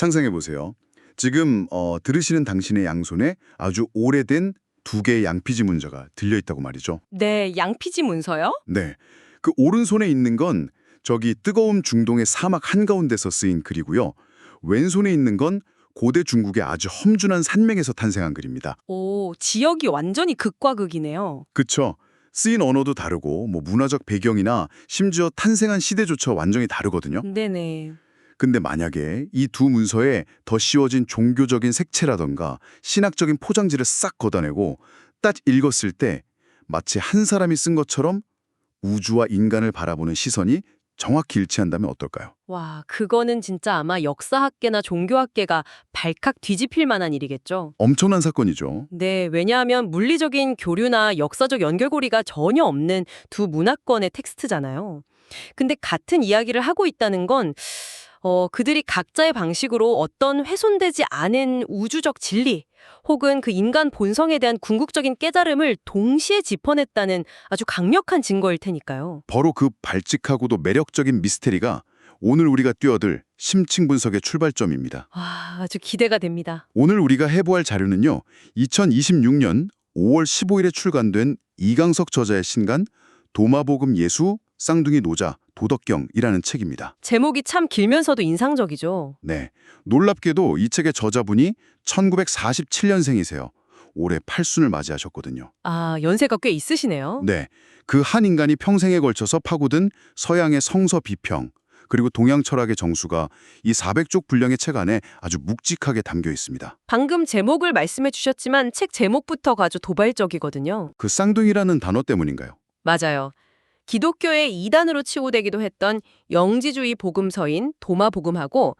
상상해 보세요. 지금 들으시는 당신의 양손에 아주 오래된 두 개의 양피지 문자가 들려 있다고 말이죠. 네, 양피지 문서요? 네. 그 오른손에 있는 건 저기 뜨거운 중동의 사막 한가운데서 쓰인 글이고요. 왼손에 있는 건 고대 중국의 아주 험준한 산맥에서 탄생한 글입니다. 오, 지역이 완전히 극과 극이네요. 그쵸? 쓰인 언어도 다르고 문화적 배경이나 심지어 탄생한 시대조차 완전히 다르거든요. 네네. 근데 만약에 이 두 문서에 더 씌워진 종교적인 색채라던가 신학적인 포장지를 싹 걷어내고 딱 읽었을 때 마치 한 사람이 쓴 것처럼 우주와 인간을 바라보는 시선이 정확히 일치한다면 어떨까요? 와, 그거는 진짜 아마 역사학계나 종교학계가 발칵 뒤집힐 만한 일이겠죠. 엄청난 사건이죠. 네, 왜냐하면 물리적인 교류나 역사적 연결고리가 전혀 없는 두 문화권의 텍스트잖아요. 근데 같은 이야기를 하고 있다는 건 그들이 각자의 방식으로 어떤 훼손되지 않은 우주적 진리 혹은 그 인간 본성에 대한 궁극적인 깨달음을 동시에 짚어냈다는 아주 강력한 증거일 테니까요. 바로 그 발칙하고도 매력적인 미스테리가 오늘 우리가 뛰어들 심층 분석의 출발점입니다. 와, 아주 기대가 됩니다. 오늘 우리가 해부할 자료는요. 2026년 5월 15일에 출간된 이강석 저자의 신간 도마복음 예수 쌍둥이 노자 도덕경이라는 책입니다. 제목이 참 길면서도 인상적이죠. 네, 놀랍게도 이 책의 저자분이 1947년생이세요. 올해 8순을 맞이하셨거든요. 아, 연세가 꽤 있으시네요. 네, 그 한 인간이 평생에 걸쳐서 파고든 서양의 성서 비평, 그리고 동양 철학의 정수가 이 400쪽 분량의 책 안에 아주 묵직하게 담겨 있습니다. 방금 제목을 말씀해 주셨지만 책 제목부터가 아주 도발적이거든요. 그 쌍둥이라는 단어 때문인가요? 맞아요. 기독교의 이단으로 치고되기도 했던 영지주의 복음서인 도마복음하고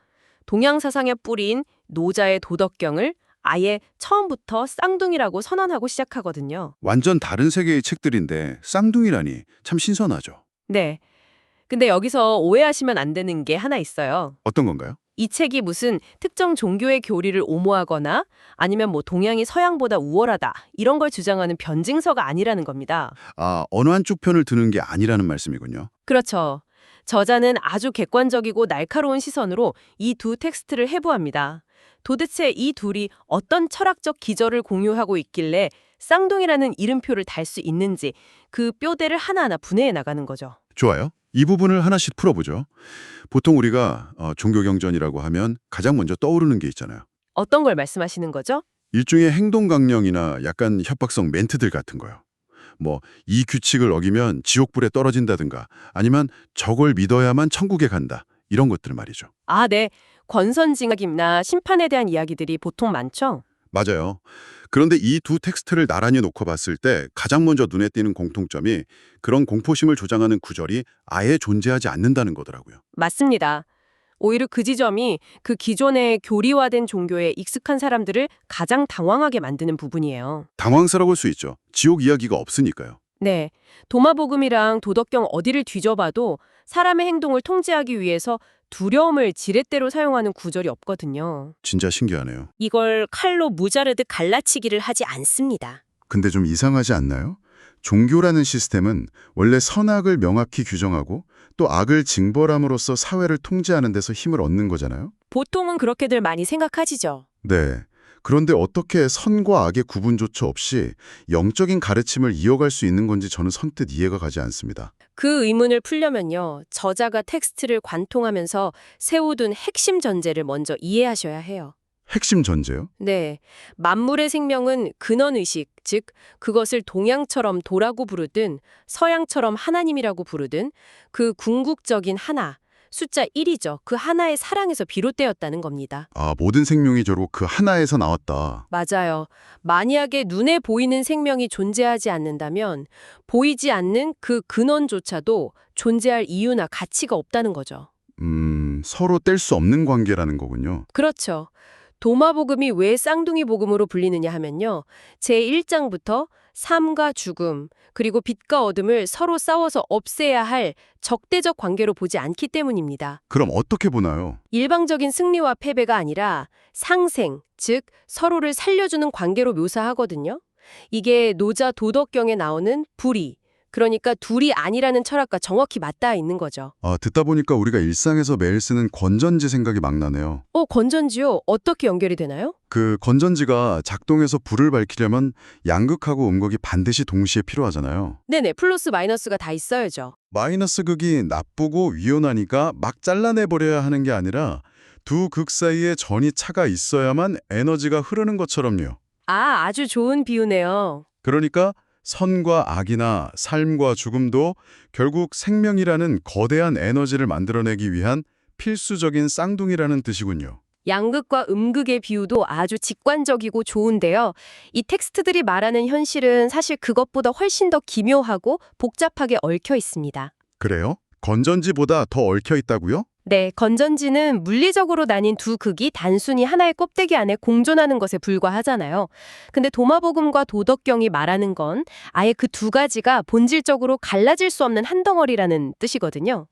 동양 사상의 뿌리인 노자의 도덕경을 아예 처음부터 쌍둥이라고 선언하고 시작하거든요. 완전 다른 세계의 책들인데 쌍둥이라니 참 신선하죠. 네. 근데 여기서 오해하시면 안 되는 게 하나 있어요. 어떤 건가요? 이 책이 무슨 특정 종교의 교리를 옹호하거나 아니면 동양이 서양보다 우월하다 이런 걸 주장하는 변증서가 아니라는 겁니다. 아, 어느 한쪽 편을 드는 게 아니라는 말씀이군요. 그렇죠. 저자는 아주 객관적이고 날카로운 시선으로 이 두 텍스트를 해부합니다. 도대체 이 둘이 어떤 철학적 기저를 공유하고 있길래 쌍둥이라는 이름표를 달 수 있는지 그 뼈대를 하나하나 분해해 나가는 거죠. 좋아요. 이 부분을 하나씩 풀어보죠. 보통 우리가 종교경전이라고 하면 가장 먼저 떠오르는 게 있잖아요. 어떤 걸 말씀하시는 거죠? 일종의 행동 강령이나 약간 협박성 멘트들 같은 거요. 이 규칙을 어기면 지옥불에 떨어진다든가 아니면 저걸 믿어야만 천국에 간다. 이런 것들 말이죠. 아, 네. 권선징악이나 심판에 대한 이야기들이 보통 많죠? 맞아요. 그런데 이 두 텍스트를 나란히 놓고 봤을 때 가장 먼저 눈에 띄는 공통점이 그런 공포심을 조장하는 구절이 아예 존재하지 않는다는 거더라고요. 맞습니다. 오히려 그 지점이 그 기존의 교리화된 종교에 익숙한 사람들을 가장 당황하게 만드는 부분이에요. 당황스러울 수 있죠. 지옥 이야기가 없으니까요. 네. 도마복음이랑 도덕경 어디를 뒤져봐도 사람의 행동을 통제하기 위해서 두려움을 지렛대로 사용하는 구절이 없거든요. 진짜 신기하네요. 이걸 칼로 무자르듯 갈라치기를 하지 않습니다. 근데 좀 이상하지 않나요? 종교라는 시스템은 원래 선악을 명확히 규정하고 또 악을 징벌함으로써 사회를 통제하는 데서 힘을 얻는 거잖아요? 보통은 그렇게들 많이 생각하시죠. 네. 그런데 어떻게 선과 악의 구분조차 없이 영적인 가르침을 이어갈 수 있는 건지 저는 선뜻 이해가 가지 않습니다. 그 의문을 풀려면요. 저자가 텍스트를 관통하면서 세워둔 핵심 전제를 먼저 이해하셔야 해요. 핵심 전제요? 네. 만물의 생명은 근원의식, 즉 그것을 동양처럼 도라고 부르든 서양처럼 하나님이라고 부르든 그 궁극적인 하나, 숫자 1이죠. 그 하나의 사랑에서 비롯되었다는 겁니다. 아, 모든 생명이 저로 그 하나에서 나왔다. 맞아요. 만약에 눈에 보이는 생명이 존재하지 않는다면 보이지 않는 그 근원조차도 존재할 이유나 가치가 없다는 거죠. 서로 뗄 수 없는 관계라는 거군요. 그렇죠. 도마복음이 왜 쌍둥이 복음으로 불리느냐 하면요. 제1장부터 삶과 죽음, 그리고 빛과 어둠을 서로 싸워서 없애야 할 적대적 관계로 보지 않기 때문입니다. 그럼 어떻게 보나요? 일방적인 승리와 패배가 아니라 상생, 즉 서로를 살려주는 관계로 묘사하거든요. 이게 노자 도덕경에 나오는 불의, 그러니까 둘이 아니라는 철학과 정확히 맞닿아 있는 거죠. 듣다 보니까 우리가 일상에서 매일 쓰는 건전지 생각이 막 나네요. 건전지요? 어떻게 연결이 되나요? 그 건전지가 작동해서 불을 밝히려면 양극하고 음극이 반드시 동시에 필요하잖아요. 네네, 플러스 마이너스가 다 있어야죠. 마이너스 극이 나쁘고 위험하니까 막 잘라내버려야 하는 게 아니라 두 극 사이에 전이 차가 있어야만 에너지가 흐르는 것처럼요. 아주 좋은 비유네요. 그러니까 선과 악이나 삶과 죽음도 결국 생명이라는 거대한 에너지를 만들어내기 위한 필수적인 쌍둥이라는 뜻이군요. 양극과 음극의 비유도 아주 직관적이고 좋은데요. 이 텍스트들이 말하는 현실은 사실 그것보다 훨씬 더 기묘하고 복잡하게 얽혀 있습니다. 그래요? 건전지보다 더 얽혀 있다고요? 네, 건전지는 물리적으로 나뉜 두 극이 단순히 하나의 껍데기 안에 공존하는 것에 불과하잖아요. 근데 도마복음과 도덕경이 말하는 건 아예 그 두 가지가 본질적으로 갈라질 수 없는 한 덩어리라는 뜻이거든요.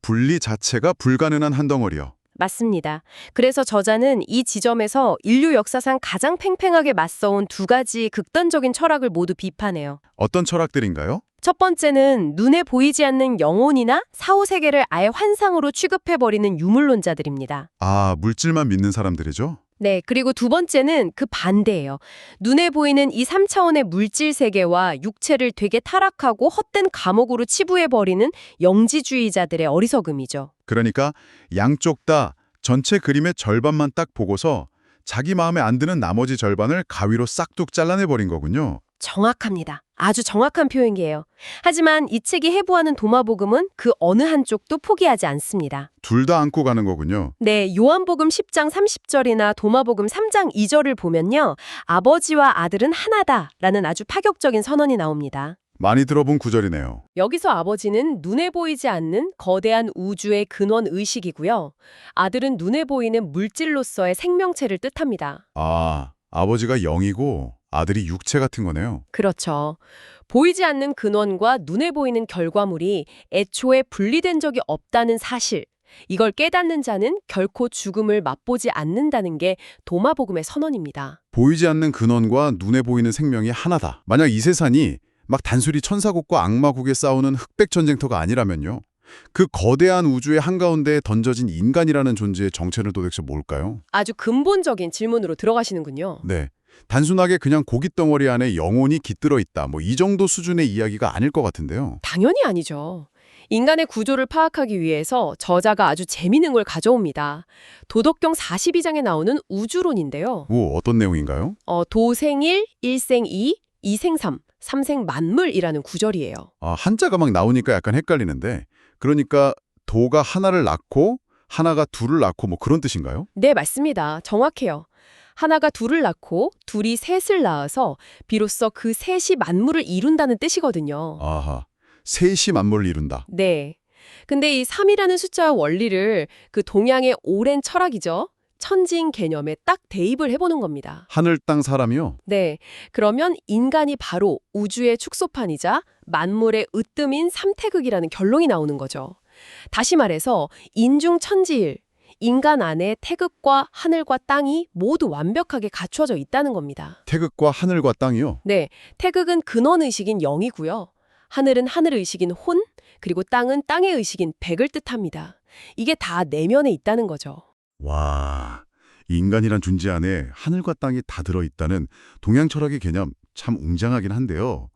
분리 자체가 불가능한 한 덩어리요. 맞습니다. 그래서 저자는 이 지점에서 인류 역사상 가장 팽팽하게 맞서온 두 가지 극단적인 철학을 모두 비판해요. 어떤 철학들인가요? 첫 번째는 눈에 보이지 않는 영혼이나 사후세계를 아예 환상으로 취급해버리는 유물론자들입니다. 물질만 믿는 사람들이죠? 네, 그리고 두 번째는 그 반대예요. 눈에 보이는 이 3차원의 물질 세계와 육체를 되게 타락하고 헛된 감옥으로 치부해버리는 영지주의자들의 어리석음이죠. 그러니까 양쪽 다 전체 그림의 절반만 딱 보고서 자기 마음에 안 드는 나머지 절반을 가위로 싹둑 잘라내버린 거군요. 정확합니다. 아주 정확한 표현이에요. 하지만 이 책이 해부하는 도마복음은 그 어느 한쪽도 포기하지 않습니다. 둘 다 안고 가는 거군요. 네, 요한복음 10장 30절이나 도마복음 3장 2절을 보면요. 아버지와 아들은 하나다라는 아주 파격적인 선언이 나옵니다. 많이 들어본 구절이네요. 여기서 아버지는 눈에 보이지 않는 거대한 우주의 근원 의식이고요. 아들은 눈에 보이는 물질로서의 생명체를 뜻합니다. 아버지가 영이고 아들이 육체 같은 거네요. 그렇죠. 보이지 않는 근원과 눈에 보이는 결과물이 애초에 분리된 적이 없다는 사실. 이걸 깨닫는 자는 결코 죽음을 맛보지 않는다는 게 도마복음의 선언입니다. 보이지 않는 근원과 눈에 보이는 생명이 하나다. 만약 이 세상이 막 단순히 천사국과 악마국에 싸우는 흑백 전쟁터가 아니라면요. 그 거대한 우주의 한가운데에 던져진 인간이라는 존재의 정체는 도대체 뭘까요? 아주 근본적인 질문으로 들어가시는군요. 네. 단순하게 그냥 고깃덩어리 안에 영혼이 깃들어 있다. 이 정도 수준의 이야기가 아닐 것 같은데요. 당연히 아니죠. 인간의 구조를 파악하기 위해서 저자가 아주 재미있는 걸 가져옵니다. 도덕경 42장에 나오는 우주론인데요. 어떤 내용인가요? 도생일, 일생이, 이생삼, 삼생만물이라는 구절이에요. 한자가 막 나오니까 약간 헷갈리는데 그러니까 도가 하나를 낳고 하나가 둘을 낳고 그런 뜻인가요? 네, 맞습니다. 정확해요. 하나가 둘을 낳고 둘이 셋을 낳아서 비로소 그 셋이 만물을 이룬다는 뜻이거든요. 아하, 셋이 만물을 이룬다. 네. 근데 이 3이라는 숫자와 원리를 그 동양의 오랜 철학이죠. 천지인 개념에 딱 대입을 해보는 겁니다. 하늘 땅 사람이요? 네. 그러면 인간이 바로 우주의 축소판이자 만물의 으뜸인 삼태극이라는 결론이 나오는 거죠. 다시 말해서 인중천지일, 인간 안에 태극과 하늘과 땅이 모두 완벽하게 갖춰져 있다는 겁니다. 태극과 하늘과 땅이요? 네. 태극은 근원의식인 영이고요. 하늘은 하늘의식인 혼, 그리고 땅은 땅의 의식인 백을 뜻합니다. 이게 다 내면에 있다는 거죠. 와, 인간이란 존재 안에 하늘과 땅이 다 들어있다는 동양 철학의 개념 참 웅장하긴 한데요.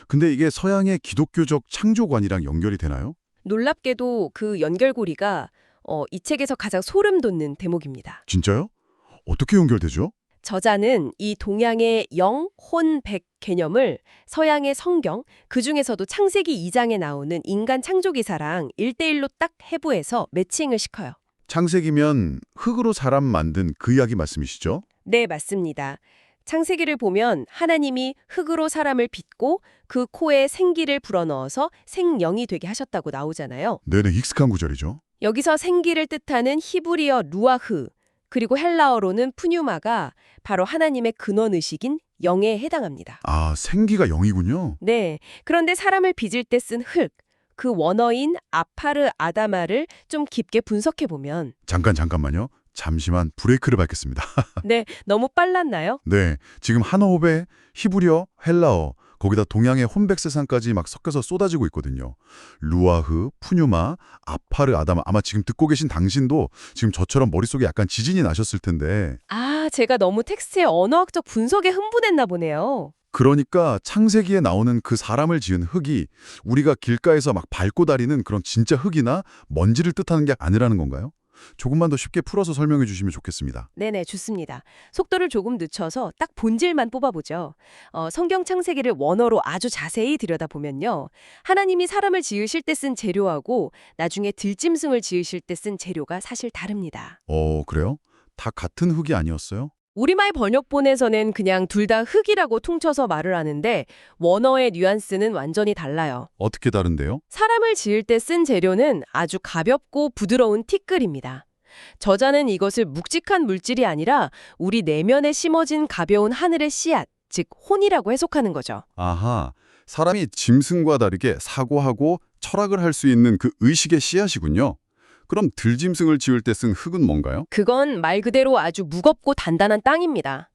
근데 이게 서양의 기독교적 창조관이랑 연결이 되나요? 놀랍게도 그 연결고리가 이 책에서 가장 소름 돋는 대목입니다. 진짜요? 어떻게 연결되죠? 저자는 이 동양의 영, 혼, 백 개념을 서양의 성경, 그중에서도 창세기 2장에 나오는 인간 창조기사랑 1대1로 딱 해부해서 매칭을 시켜요. 창세기면 흙으로 사람 만든 그 이야기 말씀이시죠? 네, 맞습니다. 창세기를 보면 하나님이 흙으로 사람을 빚고 그 코에 생기를 불어넣어서 생영이 되게 하셨다고 나오잖아요. 네네, 익숙한 구절이죠. 여기서 생기를 뜻하는 히브리어 루아흐, 그리고 헬라어로는 푸뉴마가 바로 하나님의 근원의식인 영에 해당합니다. 생기가 영이군요. 네, 그런데 사람을 빚을 때 쓴 흙, 그 원어인 아파르 아다마를 좀 깊게 분석해보면 잠깐만요. 잠시만 브레이크를 밟겠습니다. 네, 너무 빨랐나요? 네, 지금 한 호흡에 히브리어, 헬라어, 거기다 동양의 혼백세상까지 막 섞여서 쏟아지고 있거든요. 루아흐, 푸뉴마, 아파르, 아다마. 아마 지금 듣고 계신 당신도 지금 저처럼 머릿속에 약간 지진이 나셨을 텐데. 아, 제가 너무 텍스트의 언어학적 분석에 흥분했나 보네요. 그러니까 창세기에 나오는 그 사람을 지은 흙이 우리가 길가에서 막 밟고 다니는 그런 진짜 흙이나 먼지를 뜻하는 게 아니라는 건가요? 조금만 더 쉽게 풀어서 설명해 주시면 좋겠습니다. 네네, 좋습니다. 속도를 조금 늦춰서 딱 본질만 뽑아보죠. 성경 창세기를 원어로 아주 자세히 들여다보면요. 하나님이 사람을 지으실 때 쓴 재료하고 나중에 들짐승을 지으실 때 쓴 재료가 사실 다릅니다. 그래요? 다 같은 흙이 아니었어요? 우리말 번역본에서는 그냥 둘 다 흙이라고 퉁쳐서 말을 하는데 원어의 뉘앙스는 완전히 달라요. 어떻게 다른데요? 사람을 지을 때 쓴 재료는 아주 가볍고 부드러운 티끌입니다. 저자는 이것을 묵직한 물질이 아니라 우리 내면에 심어진 가벼운 하늘의 씨앗, 즉 혼이라고 해석하는 거죠. 아하, 사람이 짐승과 다르게 사고하고 철학을 할 수 있는 그 의식의 씨앗이군요. 그럼 들짐승을 지을 때 쓴 흙은 뭔가요? 그건 말 그대로 아주 무겁고 단단한 땅입니다.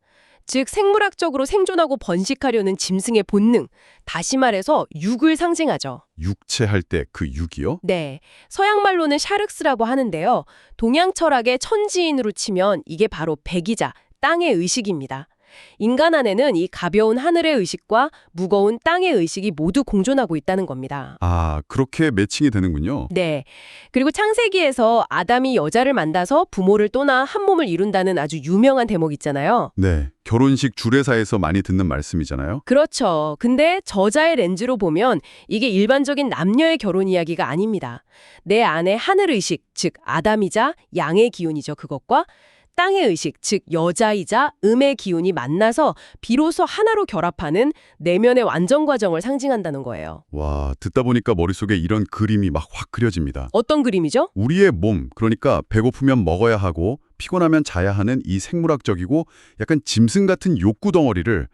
즉 생물학적으로 생존하고 번식하려는 짐승의 본능, 다시 말해서 육을 상징하죠. 육체할 때 그 육이요? 네, 서양말로는 샤륵스라고 하는데요. 동양 철학의 천지인으로 치면 이게 바로 백이자 땅의 의식입니다. 인간 안에는 이 가벼운 하늘의 의식과 무거운 땅의 의식이 모두 공존하고 있다는 겁니다. 아, 그렇게 매칭이 되는군요. 네. 그리고 창세기에서 아담이 여자를 만나서 부모를 떠나 한 몸을 이룬다는 아주 유명한 대목 있잖아요. 네, 결혼식 주례사에서 많이 듣는 말씀이잖아요. 그렇죠. 근데 저자의 렌즈로 보면 이게 일반적인 남녀의 결혼 이야기가 아닙니다. 내 안에 하늘의식, 즉 아담이자 양의 기운이죠. 그것과 땅의 의식, 즉 여자이자 음의 기운이 만나서 비로소 하나로 결합하는 내면의 완전 과정을 상징한다는 거예요. 와, 듣다 보니까 머릿속에 이런 그림이 막 확 그려집니다. 어떤 그림이죠? 우리의 몸, 그러니까 배고프면 먹어야 하고 피곤하면 자야 하는 이 생물학적이고 약간 짐승 같은 욕구 덩어리를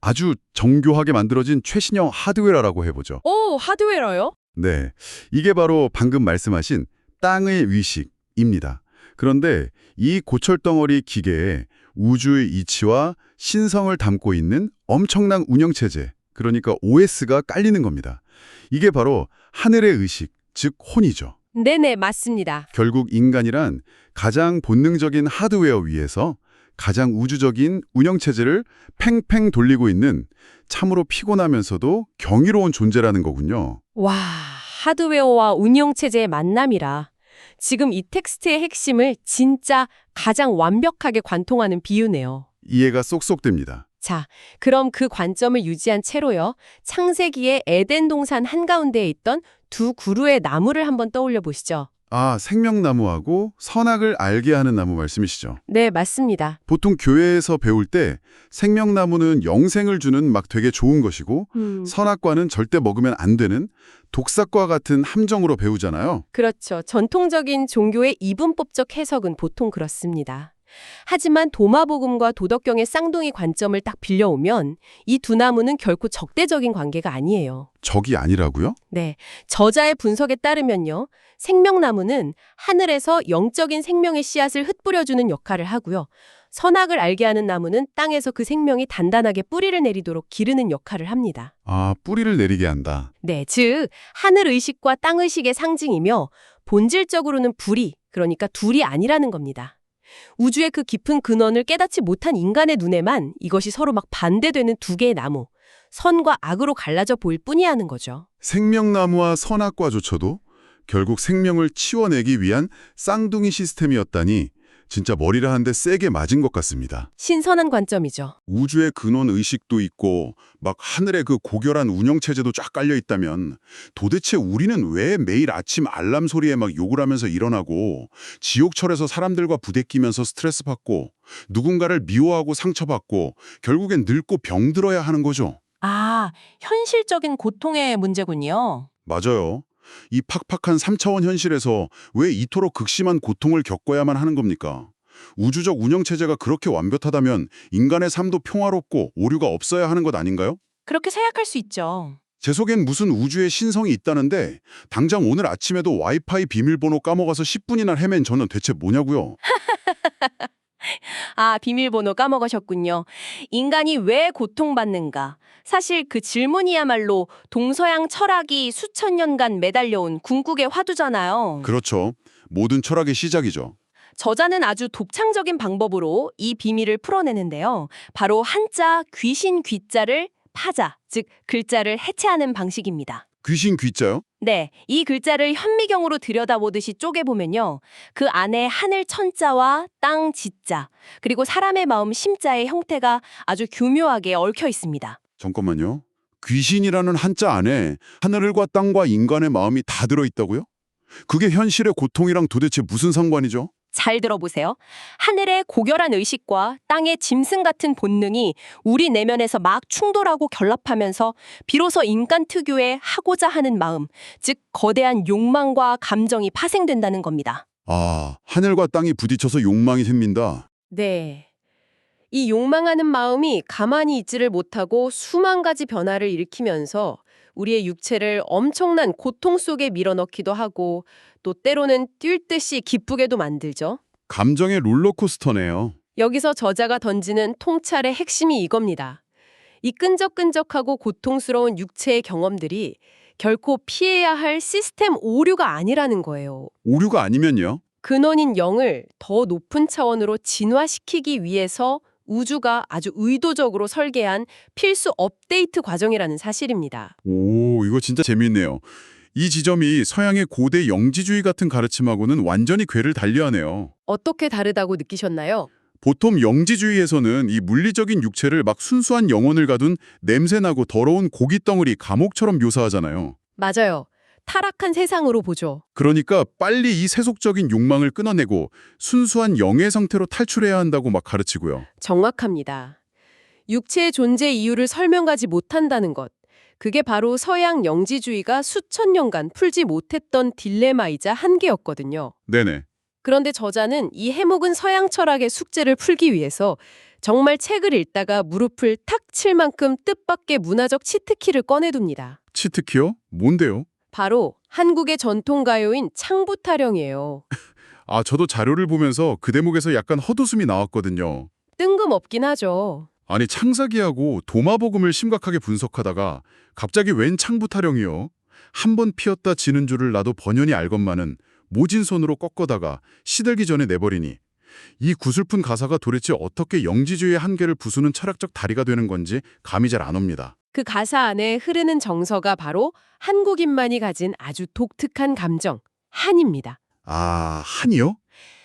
아주 정교하게 만들어진 최신형 하드웨어라고 해보죠. 오, 하드웨어요? 네, 이게 바로 방금 말씀하신 땅의 의식입니다. 그런데 이 고철덩어리 기계에 우주의 이치와 신성을 담고 있는 엄청난 운영체제, 그러니까 OS가 깔리는 겁니다. 이게 바로 하늘의 의식, 즉 혼이죠. 네네, 맞습니다. 결국 인간이란 가장 본능적인 하드웨어 위에서 가장 우주적인 운영체제를 팽팽 돌리고 있는 참으로 피곤하면서도 경이로운 존재라는 거군요. 와, 하드웨어와 운영체제의 만남이라. 지금 이 텍스트의 핵심을 진짜 가장 완벽하게 관통하는 비유네요. 이해가 쏙쏙 됩니다. 자, 그럼 그 관점을 유지한 채로요. 창세기의 에덴 동산 한가운데에 있던 두 그루의 나무를 한번 떠올려 보시죠. 아, 생명나무하고 선악을 알게 하는 나무 말씀이시죠? 네, 맞습니다. 보통 교회에서 배울 때 생명나무는 영생을 주는 막 되게 좋은 것이고 선악과는 절대 먹으면 안 되는 독삭과 같은 함정으로 배우잖아요. 그렇죠. 전통적인 종교의 이분법적 해석은 보통 그렇습니다. 하지만 도마복음과 도덕경의 쌍둥이 관점을 딱 빌려오면 이 두 나무는 결코 적대적인 관계가 아니에요. 적이 아니라고요? 네, 저자의 분석에 따르면요. 생명나무는 하늘에서 영적인 생명의 씨앗을 흩뿌려주는 역할을 하고요. 선악을 알게 하는 나무는 땅에서 그 생명이 단단하게 뿌리를 내리도록 기르는 역할을 합니다. 아, 뿌리를 내리게 한다. 네, 즉 하늘의식과 땅의식의 상징이며 본질적으로는 불이, 그러니까 둘이 아니라는 겁니다. 우주의 그 깊은 근원을 깨닫지 못한 인간의 눈에만 이것이 서로 막 반대되는 두 개의 나무, 선과 악으로 갈라져 보일 뿐이야 하는 거죠. 생명나무와 선악과조차도 결국 생명을 치워내기 위한 쌍둥이 시스템이었다니 진짜 머리를 한 대 세게 맞은 것 같습니다. 신선한 관점이죠. 우주의 근원 의식도 있고 막 하늘의 그 고결한 운영체제도 쫙 깔려 있다면 도대체 우리는 왜 매일 아침 알람 소리에 막 욕을 하면서 일어나고 지옥철에서 사람들과 부대끼면서 스트레스 받고 누군가를 미워하고 상처받고 결국엔 늙고 병들어야 하는 거죠? 아, 현실적인 고통의 문제군요. 맞아요. 이 팍팍한 3차원 현실에서 왜 이토록 극심한 고통을 겪어야만 하는 겁니까? 우주적 운영체제가 그렇게 완벽하다면 인간의 삶도 평화롭고 오류가 없어야 하는 것 아닌가요? 그렇게 생각할 수 있죠. 제 속엔 무슨 우주의 신성이 있다는데 당장 오늘 아침에도 와이파이 비밀번호 까먹어서 10분이나 헤맨 저는 대체 뭐냐고요? 아, 비밀번호 까먹으셨군요. 인간이 왜 고통받는가? 사실 그 질문이야말로 동서양 철학이 수천 년간 매달려온 궁극의 화두잖아요. 그렇죠. 모든 철학의 시작이죠. 저자는 아주 독창적인 방법으로 이 비밀을 풀어내는데요. 바로 한자 귀신 귀자를 파자, 즉 글자를 해체하는 방식입니다. 귀신 귀자요? 네, 이 글자를 현미경으로 들여다보듯이 쪼개보면요. 그 안에 하늘 천자와 땅 지자, 그리고 사람의 마음 심자의 형태가 아주 교묘하게 얽혀 있습니다. 잠깐만요. 귀신이라는 한자 안에 하늘과 땅과 인간의 마음이 다 들어있다고요? 그게 현실의 고통이랑 도대체 무슨 상관이죠? 잘 들어보세요. 하늘의 고결한 의식과 땅의 짐승 같은 본능이 우리 내면에서 막 충돌하고 결합하면서 비로소 인간 특유의 하고자 하는 마음, 즉 거대한 욕망과 감정이 파생된다는 겁니다. 아, 하늘과 땅이 부딪혀서 욕망이 생긴다. 네. 이 욕망하는 마음이 가만히 있지를 못하고 수만 가지 변화를 일으키면서 우리의 육체를 엄청난 고통 속에 밀어넣기도 하고 또 때로는 뛸 듯이 기쁘게도 만들죠. 감정의 롤러코스터네요. 여기서 저자가 던지는 통찰의 핵심이 이겁니다. 이 끈적끈적하고 고통스러운 육체의 경험들이 결코 피해야 할 시스템 오류가 아니라는 거예요. 오류가 아니면요? 근원인 영을 더 높은 차원으로 진화시키기 위해서 우주가 아주 의도적으로 설계한 필수 업데이트 과정이라는 사실입니다. 오, 이거 진짜 재미있네요. 이 지점이 서양의 고대 영지주의 같은 가르침하고는 완전히 궤를 달리하네요. 어떻게 다르다고 느끼셨나요? 보통 영지주의에서는 이 물리적인 육체를 막 순수한 영혼을 가둔 냄새나고 더러운 고깃덩어리 감옥처럼 묘사하잖아요. 맞아요. 타락한 세상으로 보죠. 그러니까 빨리 이 세속적인 욕망을 끊어내고 순수한 영의 상태로 탈출해야 한다고 막 가르치고요. 정확합니다. 육체의 존재 이유를 설명하지 못한다는 것. 그게 바로 서양 영지주의가 수천 년간 풀지 못했던 딜레마이자 한계였거든요. 네네. 그런데 저자는 이 해묵은 서양 철학의 숙제를 풀기 위해서 정말 책을 읽다가 무릎을 탁 칠 만큼 뜻밖의 문화적 치트키를 꺼내둡니다. 치트키요? 뭔데요? 바로 한국의 전통가요인 창부타령이에요. 아, 저도 자료를 보면서 그 대목에서 약간 헛웃음이 나왔거든요. 뜬금없긴 하죠. 아니, 창사기하고 도마복음을 심각하게 분석하다가 갑자기 웬 창부타령이요? 한 번 피었다 지는 줄을 나도 번연히 알건만은 모진 손으로 꺾어다가 시들기 전에 내버리니 이 구슬픈 가사가 도대체 어떻게 영지주의의 한계를 부수는 철학적 다리가 되는 건지 감이 잘 안 옵니다. 그 가사 안에 흐르는 정서가 바로 한국인만이 가진 아주 독특한 감정, 한입니다. 아, 한이요?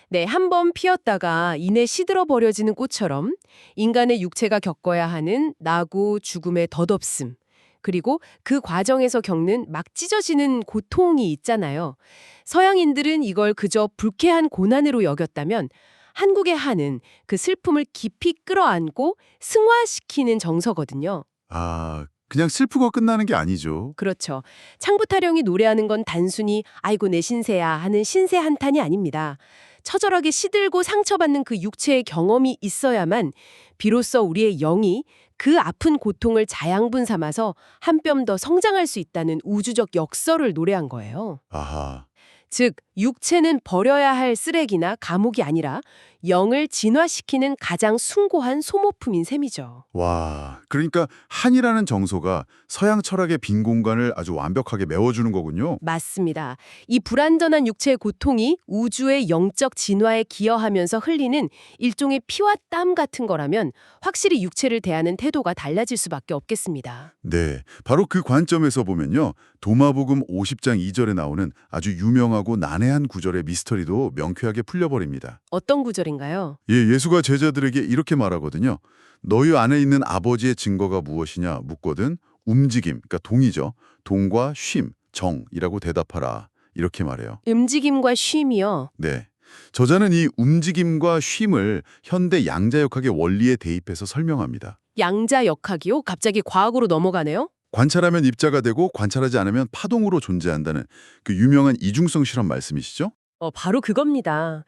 네, 한 번 피었다가 이내 시들어 버려지는 꽃처럼 인간의 육체가 겪어야 하는 나고 죽음의 덧없음, 그리고 그 과정에서 겪는 막 찢어지는 고통이 있잖아요. 서양인들은 이걸 그저 불쾌한 고난으로 여겼다면 한국의 한은 그 슬픔을 깊이 끌어안고 승화시키는 정서거든요. 아, 그냥 슬프고 끝나는 게 아니죠. 그렇죠. 창부타령이 노래하는 건 단순히 아이고 내 신세야 하는 신세 한탄이 아닙니다. 처절하게 시들고 상처받는 그 육체의 경험이 있어야만 비로소 우리의 영이 그 아픈 고통을 자양분 삼아서 한 뼘 더 성장할 수 있다는 우주적 역설을 노래한 거예요. 아하. 즉, 육체는 버려야 할 쓰레기나 감옥이 아니라 영을 진화시키는 가장 숭고한 소모품인 셈이죠. 와, 그러니까 한이라는 정서가 서양 철학의 빈 공간을 아주 완벽하게 메워주는 거군요. 맞습니다. 이 불완전한 육체의 고통이 우주의 영적 진화에 기여하면서 흘리는 일종의 피와 땀 같은 거라면 확실히 육체를 대하는 태도가 달라질 수밖에 없겠습니다. 네, 바로 그 관점에서 보면요. 도마복음 50장 2절에 나오는 아주 유명하고 난해한 구절의 미스터리도 명쾌하게 풀려버립니다. 어떤 구절인가요? 예, 예수가 제자들에게 이렇게 말하거든요. 너희 안에 있는 아버지의 증거가 무엇이냐 묻거든 움직임, 그러니까 동이죠. 동과 쉼, 정이라고 대답하라. 이렇게 말해요. 움직임과 쉼이요. 네. 저자는 이 움직임과 쉼을 현대 양자역학의 원리에 대입해서 설명합니다. 양자역학이요? 갑자기 과학으로 넘어가네요? 관찰하면 입자가 되고 관찰하지 않으면 파동으로 존재한다는 그 유명한 이중성 실험 말씀이시죠? 바로 그겁니다.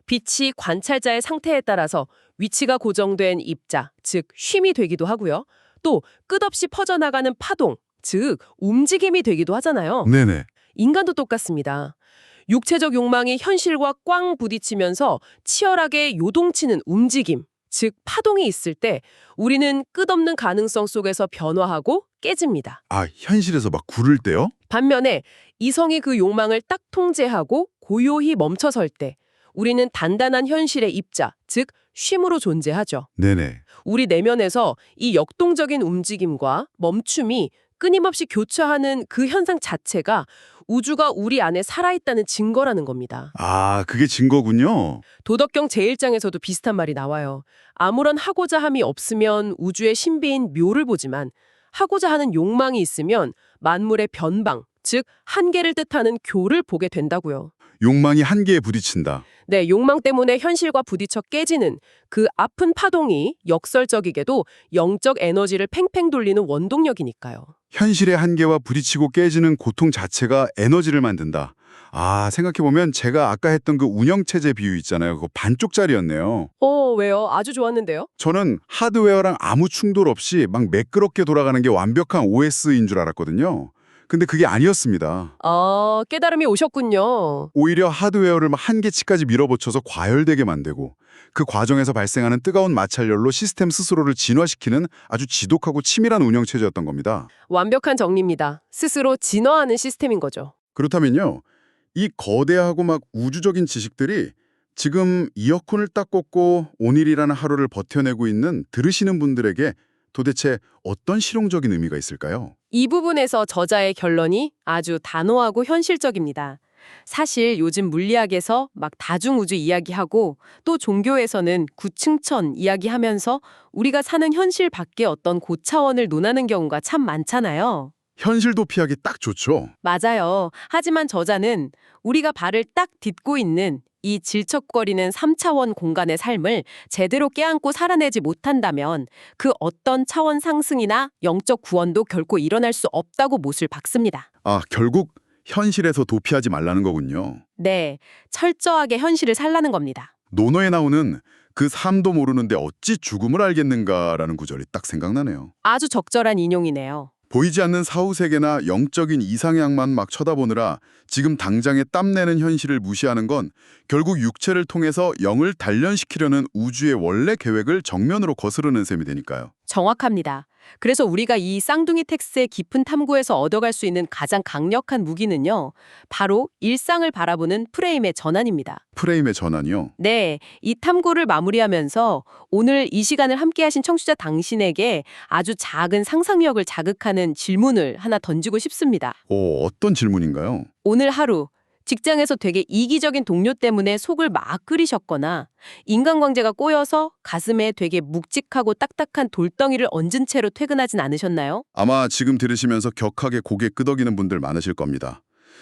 빛이 관찰자의 상태에 따라서 위치가 고정된 입자, 즉 쉼이 되기도 하고요. 또 끝없이 퍼져나가는 파동, 즉 움직임이 되기도 하잖아요. 네네. 인간도 똑같습니다. 육체적 욕망이 현실과 꽝 부딪히면서 치열하게 요동치는 움직임, 즉 파동이 있을 때 우리는 끝없는 가능성 속에서 변화하고 깨집니다. 아, 현실에서 막 구를 때요? 반면에 이성이 그 욕망을 딱 통제하고 고요히 멈춰설 때 우리는 단단한 현실의 입자, 즉 쉼으로 존재하죠. 네네. 우리 내면에서 이 역동적인 움직임과 멈춤이 끊임없이 교차하는 그 현상 자체가 우주가 우리 안에 살아있다는 증거라는 겁니다. 아, 그게 증거군요. 도덕경 제1장에서도 비슷한 말이 나와요. 아무런 하고자 함이 없으면 우주의 신비인 묘를 보지만 하고자 하는 욕망이 있으면 만물의 변방, 즉 한계를 뜻하는 교를 보게 된다고요. 욕망이 한계에 부딪힌다. 네, 욕망 때문에 현실과 부딪혀 깨지는 그 아픈 파동이 역설적이게도 영적 에너지를 팽팽 돌리는 원동력이니까요. 현실의 한계와 부딪히고 깨지는 고통 자체가 에너지를 만든다. 아, 생각해보면 제가 아까 했던 그 운영체제 비유 있잖아요. 그거 반쪽짜리였네요. 왜요? 아주 좋았는데요? 저는 하드웨어랑 아무 충돌 없이 막 매끄럽게 돌아가는 게 완벽한 OS인 줄 알았거든요. 근데 그게 아니었습니다. 깨달음이 오셨군요. 오히려 하드웨어를 막 한계치까지 밀어붙여서 과열되게 만들고 그 과정에서 발생하는 뜨거운 마찰열로 시스템 스스로를 진화시키는 아주 지독하고 치밀한 운영체제였던 겁니다. 완벽한 정리입니다. 스스로 진화하는 시스템인 거죠. 그렇다면요, 이 거대하고 막 우주적인 지식들이 지금 이어폰을 딱 꽂고 오늘이라는 하루를 버텨내고 있는 들으시는 분들에게 도대체 어떤 실용적인 의미가 있을까요? 이 부분에서 저자의 결론이 아주 단호하고 현실적입니다. 사실 요즘 물리학에서 막 다중우주 이야기하고 또 종교에서는 구층천 이야기하면서 우리가 사는 현실 밖에 어떤 고차원을 논하는 경우가 참 많잖아요. 현실 도피하기 딱 좋죠. 맞아요. 하지만 저자는 우리가 발을 딱 딛고 있는 이 질척거리는 3차원 공간의 삶을 제대로 깨안고 살아내지 못한다면 그 어떤 차원 상승이나 영적 구원도 결코 일어날 수 없다고 못을 박습니다. 아, 결국 현실에서 도피하지 말라는 거군요. 네, 철저하게 현실을 살라는 겁니다. 논어에 나오는 그 삶도 모르는데 어찌 죽음을 알겠는가라는 구절이 딱 생각나네요. 아주 적절한 인용이네요. 보이지 않는 사후세계나 영적인 이상향만 막 쳐다보느라 지금 당장에 땀내는 현실을 무시하는 건 결국 육체를 통해서 영을 단련시키려는 우주의 원래 계획을 정면으로 거스르는 셈이 되니까요. 정확합니다. 그래서 우리가 이 쌍둥이 텍스의 깊은 탐구에서 얻어갈 수 있는 가장 강력한 무기는요. 바로 일상을 바라보는 프레임의 전환입니다. 프레임의 전환이요. 네, 이 탐구를 마무리하면서 오늘 이 시간을 함께하신 청취자 당신에게 아주 작은 상상력을 자극하는 질문을 하나 던지고 싶습니다. 어떤 질문인가요? 오늘 하루 직장에서 되게 이기적인 동료 때문에 속을 막 끓이셨거나 인간관계가 꼬여서 가슴에 되게 묵직하고 딱딱한 돌덩이를 얹은 채로 퇴근하진 않으셨나요? 아마 지금 들으시면서 격하게 고개 끄덕이는 분들 많으실 겁니다.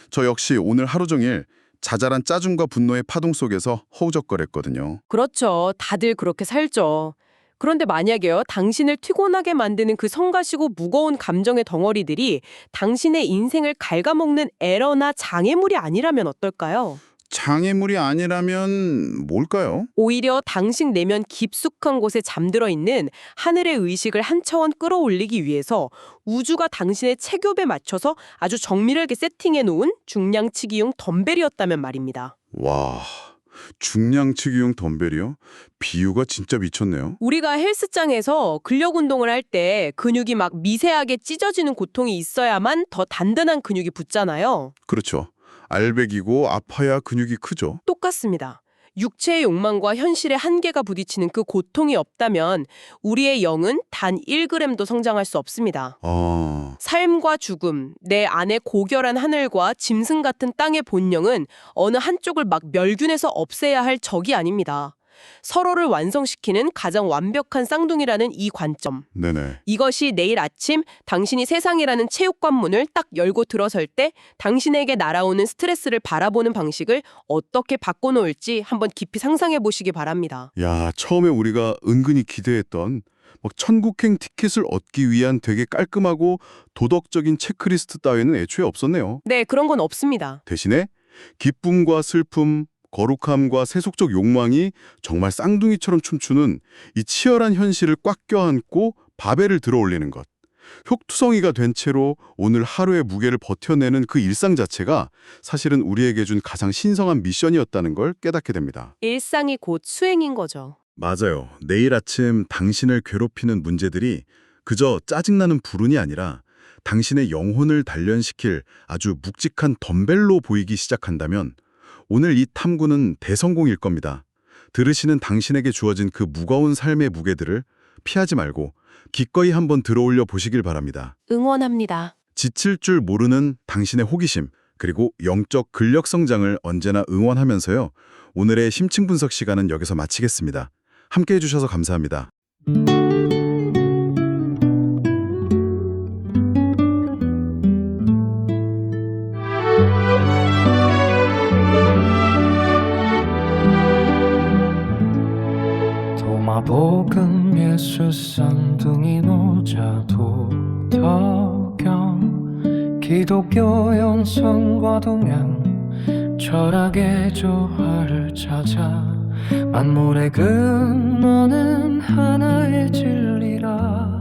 저 역시 오늘 하루 종일 자잘한 짜증과 분노의 파동 속에서 허우적거렸거든요. 그렇죠. 다들 그렇게 살죠. 그런데 만약에요, 당신을 피곤하게 만드는 그 성가시고 무거운 감정의 덩어리들이 당신의 인생을 갉아먹는 에러나 장애물이 아니라면 어떨까요? 장애물이 아니라면 뭘까요? 오히려 당신 내면 깊숙한 곳에 잠들어 있는 하늘의 의식을 한 차원 끌어올리기 위해서 우주가 당신의 체급에 맞춰서 아주 정밀하게 세팅해 놓은 중량치기용 덤벨이었다면 말입니다. 와, 중량치기용 덤벨이요? 비유가 진짜 미쳤네요. 우리가 헬스장에서 근력 운동을 할 때 근육이 막 미세하게 찢어지는 고통이 있어야만 더 단단한 근육이 붙잖아요. 그렇죠. 알배기고 아파야 근육이 크죠. 똑같습니다. 육체의 욕망과 현실의 한계가 부딪히는 그 고통이 없다면 우리의 영은 단 1g도 성장할 수 없습니다. 삶과 죽음, 내 안의 고결한 하늘과 짐승 같은 땅의 본령은 어느 한쪽을 막 멸균해서 없애야 할 적이 아닙니다. 서로를 완성시키는 가장 완벽한 쌍둥이라는 이 관점. 네네. 이것이 내일 아침 당신이 세상이라는 체육관 문을 딱 열고 들어설 때 당신에게 날아오는 스트레스를 바라보는 방식을 어떻게 바꿔놓을지 한번 깊이 상상해 보시기 바랍니다. 야, 처음에 우리가 은근히 기대했던 막 천국행 티켓을 얻기 위한 되게 깔끔하고 도덕적인 체크리스트 따위는 애초에 없었네요. 네, 그런 건 없습니다. 대신에 기쁨과 슬픔, 거룩함과 세속적 욕망이 정말 쌍둥이처럼 춤추는 이 치열한 현실을 꽉 껴안고 바벨을 들어올리는 것. 혁투성이가 된 채로 오늘 하루의 무게를 버텨내는 그 일상 자체가 사실은 우리에게 준 가장 신성한 미션이었다는 걸 깨닫게 됩니다. 일상이 곧 수행인 거죠. 맞아요. 내일 아침 당신을 괴롭히는 문제들이 그저 짜증나는 불운이 아니라 당신의 영혼을 단련시킬 아주 묵직한 덤벨로 보이기 시작한다면 오늘 이 탐구는 대성공일 겁니다. 들으시는 당신에게 주어진 그 무거운 삶의 무게들을 피하지 말고 기꺼이 한번 들어올려 보시길 바랍니다. 응원합니다. 지칠 줄 모르는 당신의 호기심, 그리고 영적 근력 성장을 언제나 응원하면서요. 오늘의 심층 분석 시간은 여기서 마치겠습니다. 함께해 주셔서 감사합니다. 도마복음 예수 쌍둥이 노자 도덕경 기독교 영성과 동양 철학의 조화를 찾아 만물의 근원은 하나의 진리라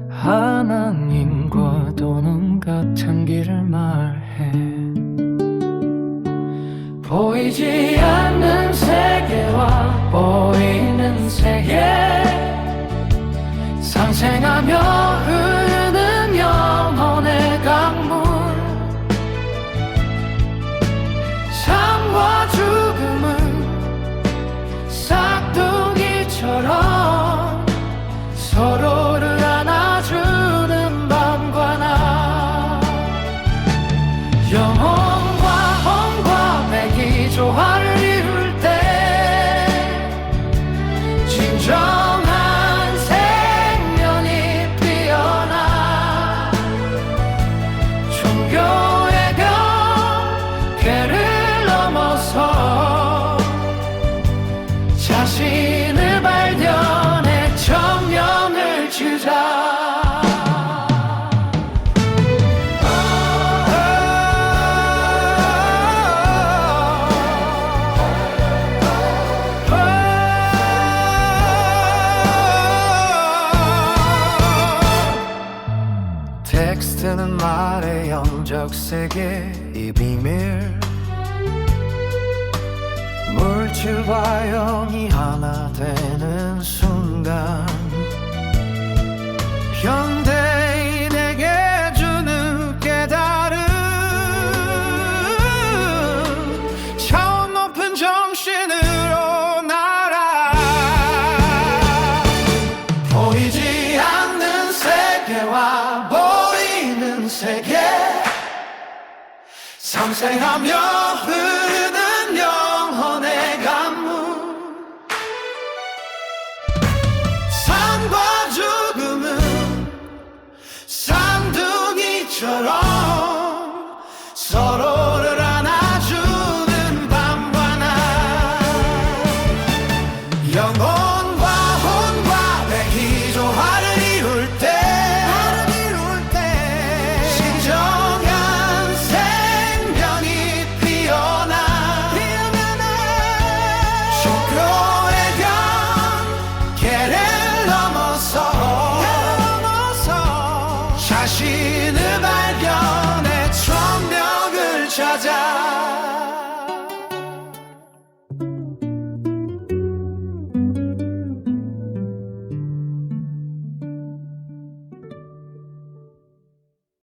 하나님과 도는 같은 길을 말해 보이지 않는 세계와 보이는 세계 상생하며 흐르는 영혼의 강물 삶과 죽음은 싹두기처럼 서로를 안아주는 밤과 낮 영혼과 홍과 백이 조화를 이룰 때 진정한 생명이 피어나 종교의 경계를 넘어서 자신을 발견해 정령을 주자 텍스트는 말의 영적 세계 이 비밀 물질과 영이 하나 되는 순간 현대인에게 주는 깨달음 차원 높은 정신으로 날아 보이지 않는 세계와 보이는 세계 상생하며